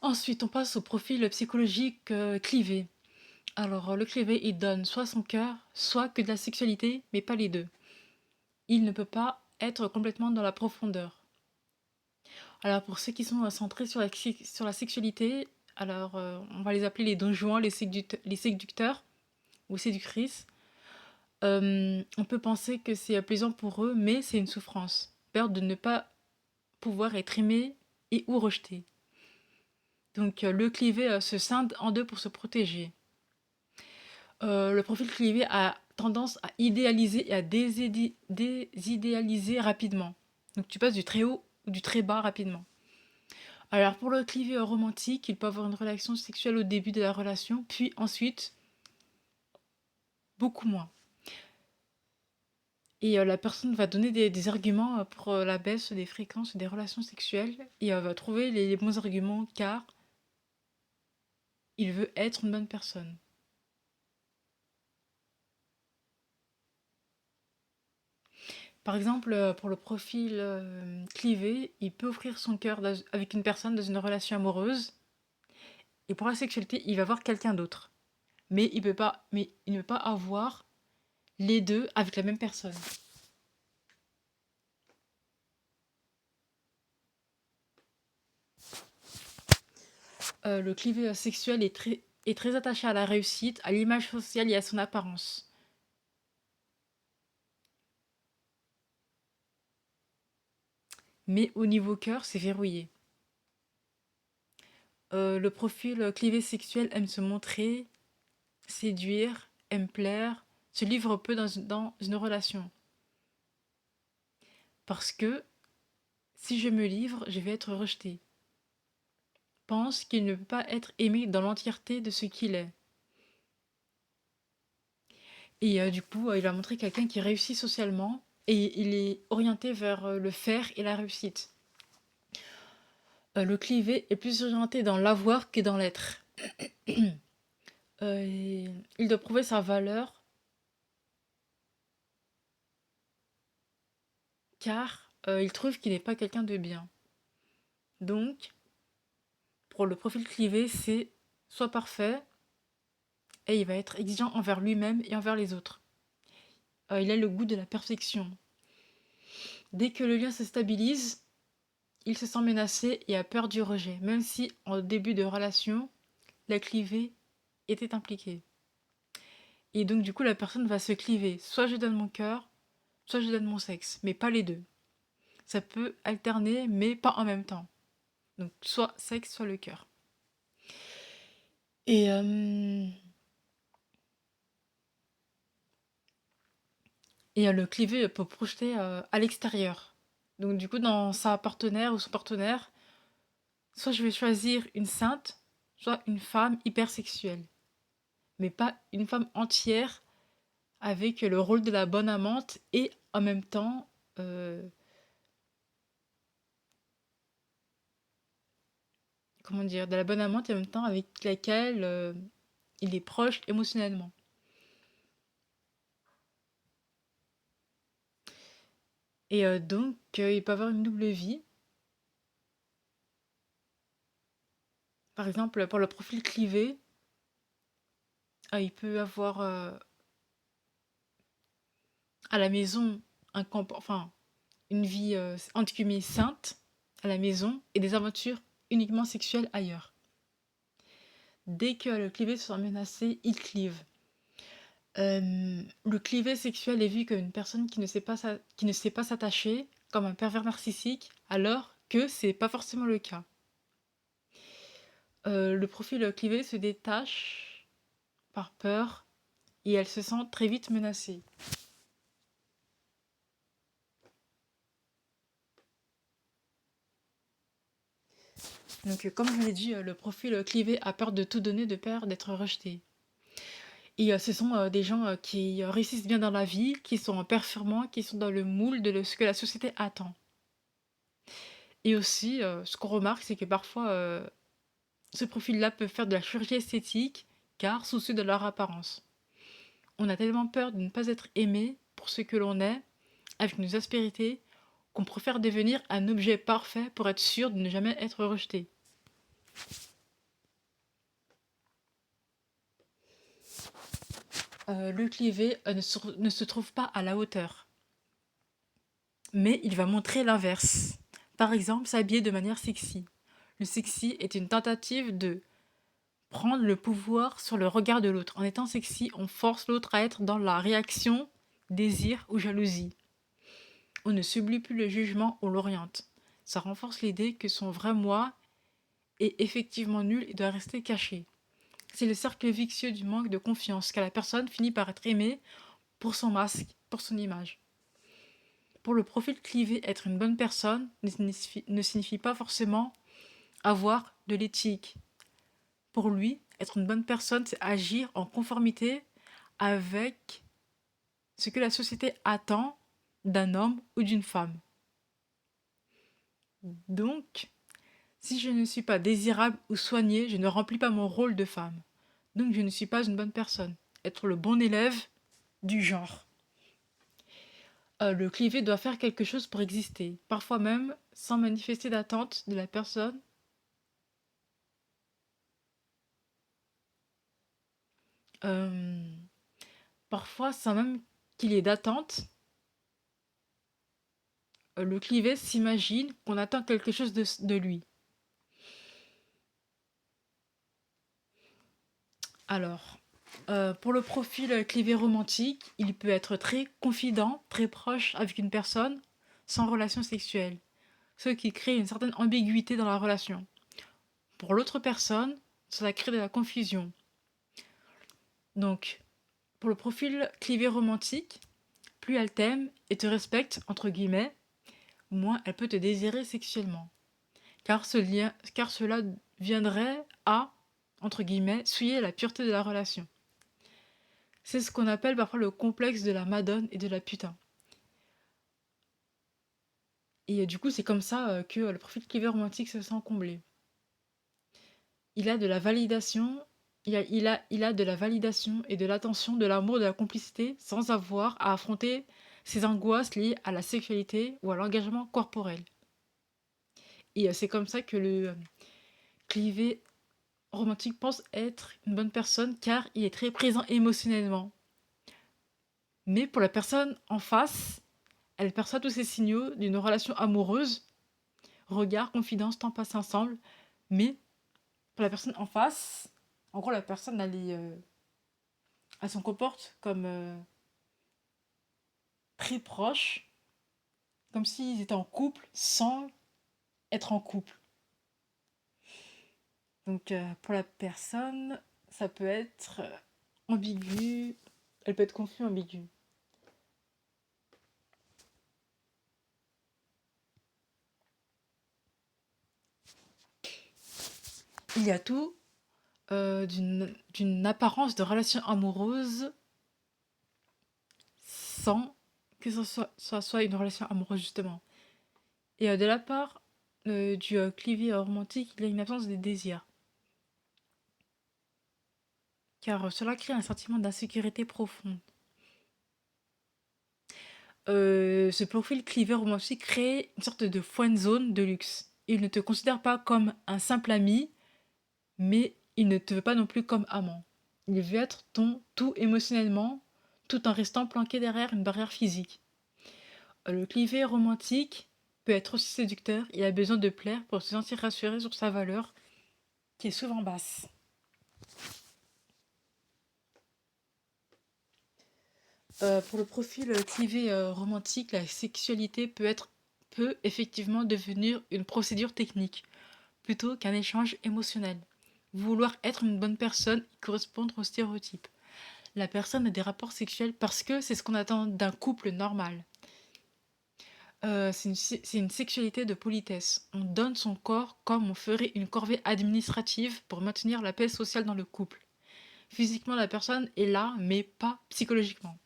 Ensuite, on passe au profil psychologique clivé. Alors, le clivé, il donne soit son cœur, soit que de la sexualité, mais pas les deux. Il ne peut pas être complètement dans la profondeur. Alors, pour ceux qui sont centrés sur sur la sexualité, alors on va les appeler les don juan, les séducteurs ou séductrices. On peut penser que c'est plaisant pour eux, mais c'est une souffrance. Peur de ne pas pouvoir être aimé et ou rejeté. Donc, le clivé se scinde en deux pour se protéger. Le profil clivé a tendance à idéaliser et à désidéaliser rapidement. Donc tu passes du très haut ou du très bas rapidement. Alors pour le clivé romantique, il peut avoir une relation sexuelle au début de la relation, puis ensuite beaucoup moins. Et la personne va donner des arguments pour la baisse des fréquences des relations sexuelles et va trouver les bons arguments car il veut être une bonne personne. Par exemple, pour le profil clivé, il peut offrir son cœur avec une personne dans une relation amoureuse. Et pour la sexualité, il va voir quelqu'un d'autre. Mais il ne peut pas avoir les deux avec la même personne. Le clivé sexuel est très attaché à la réussite, à l'image sociale et à son apparence. Mais au niveau cœur, c'est verrouillé. Le profil clivé sexuel aime se montrer, séduire, aime plaire, se livre peu dans une relation. Parce que si je me livre, je vais être rejeté. Pense qu'il ne peut pas être aimé dans l'entièreté de ce qu'il est. Et du coup, il va montrer quelqu'un qui réussit socialement et il est orienté vers le faire et la réussite. Le clivé est plus orienté dans l'avoir que dans l'être. Il doit prouver sa valeur car il trouve qu'il n'est pas quelqu'un de bien. Donc, pour le profil clivé, c'est soit parfait et il va être exigeant envers lui-même et envers les autres. Il a le goût de la perfection. Dès que le lien se stabilise, il se sent menacé et a peur du rejet, même si en début de relation, la clivée était impliquée. Et donc du coup, la personne va se cliver. Soit je donne mon cœur, soit je donne mon sexe, mais pas les deux. Ça peut alterner, mais pas en même temps. Donc soit sexe, soit le cœur. Et, euh, le clivé peut projeter à l'extérieur. Donc du coup, dans sa partenaire ou son partenaire, soit je vais choisir une sainte, soit une femme hypersexuelle. Mais pas une femme entière avec le rôle de la bonne amante et en même temps comment dire, de la bonne amante et en même temps avec laquelle il est proche émotionnellement. Et donc, il peut avoir une double vie. Par exemple, pour le profil clivé, il peut avoir à la maison enfin, une vie entre guillemets sainte à la maison et des aventures uniquement sexuelles ailleurs. Dès que le clivé se sent menacé, il clive. Le clivé sexuel est vu comme une personne qui ne sait pas s'attacher, comme un pervers narcissique, alors que c'est pas forcément le cas. Le profil clivé se détache par peur et elle se sent très vite menacée. Donc, comme je l'ai dit, le profil clivé a peur de tout donner, de peur d'être rejeté. Et ce sont des gens qui réussissent bien dans la vie, qui sont performants, qui sont dans le moule de ce que la société attend. Et aussi, ce qu'on remarque, c'est que parfois, ce profil-là peut faire de la chirurgie esthétique, car soucieux de leur apparence. On a tellement peur de ne pas être aimé pour ce que l'on est, avec nos aspérités, qu'on préfère devenir un objet parfait pour être sûr de ne jamais être rejeté. Le clivé ne se trouve pas à la hauteur, mais il va montrer l'inverse. Par exemple, s'habiller de manière sexy. Le sexy est une tentative de prendre le pouvoir sur le regard de l'autre. En étant sexy, on force l'autre à être dans la réaction, désir ou jalousie. On ne subit plus le jugement, on l'oriente. Ça renforce l'idée que son vrai moi est effectivement nul et doit rester caché. C'est le cercle vicieux du manque de confiance, car la personne finit par être aimée pour son masque, pour son image. Pour le profil clivé, être une bonne personne ne signifie pas forcément avoir de l'éthique. Pour lui, être une bonne personne, c'est agir en conformité avec ce que la société attend d'un homme ou d'une femme. Donc, si je ne suis pas désirable ou soignée, je ne remplis pas mon rôle de femme. Donc, je ne suis pas une bonne personne. Être le bon élève du genre. Le clivé doit faire quelque chose pour exister, parfois même sans manifester d'attente de la personne. Euh, Parfois sans même qu'il y ait d'attente, le clivé s'imagine qu'on attend quelque chose de lui. Alors, pour le profil clivé romantique, il peut être très confident, très proche avec une personne, sans relation sexuelle, ce qui crée une certaine ambiguïté dans la relation. Pour l'autre personne, cela crée de la confusion. Donc, pour le profil clivé romantique, plus elle t'aime et te respecte, entre guillemets, moins elle peut te désirer sexuellement. Car cela viendrait à, entre guillemets, souiller la pureté de la relation. C'est ce qu'on appelle parfois le complexe de la madone et de la putain. Et du coup, c'est comme ça que le profil clivé romantique se sent comblé. Il a de la validation, il a de la validation et de l'attention, de l'amour, de la complicité, sans avoir à affronter ses angoisses liées à la sexualité ou à l'engagement corporel. Et c'est comme ça que le clivé romantique pense être une bonne personne car il est très présent émotionnellement. Mais pour la personne en face, elle perçoit tous ces signaux d'une relation amoureuse, regard, confidence, temps passé ensemble, mais pour la personne en face, en gros la personne elle se comporte comme très proche, comme s'ils étaient en couple sans être en couple. Donc pour la personne, ça peut être ambigu, elle peut être confuse, ambiguë. Il y a tout d'une apparence de relation amoureuse sans que ça soit une relation amoureuse justement. Et de la part du clivé romantique, il y a une absence de désir. Car cela crée un sentiment d'insécurité profonde. Ce profil clivé romantique crée une sorte de friend zone de luxe. Il ne te considère pas comme un simple ami, mais il ne te veut pas non plus comme amant. Il veut être ton tout émotionnellement, tout en restant planqué derrière une barrière physique. Le clivé romantique peut être aussi séducteur, il a besoin de plaire pour se sentir rassuré sur sa valeur, qui est souvent basse. Pour le profil clivé romantique, la sexualité peut effectivement devenir une procédure technique, plutôt qu'un échange émotionnel. Vouloir être une bonne personne et correspondre aux stéréotypes. La personne a des rapports sexuels parce que c'est ce qu'on attend d'un couple normal. C'est une sexualité de politesse. On donne son corps comme on ferait une corvée administrative pour maintenir la paix sociale dans le couple. Physiquement, la personne est là, mais pas psychologiquement.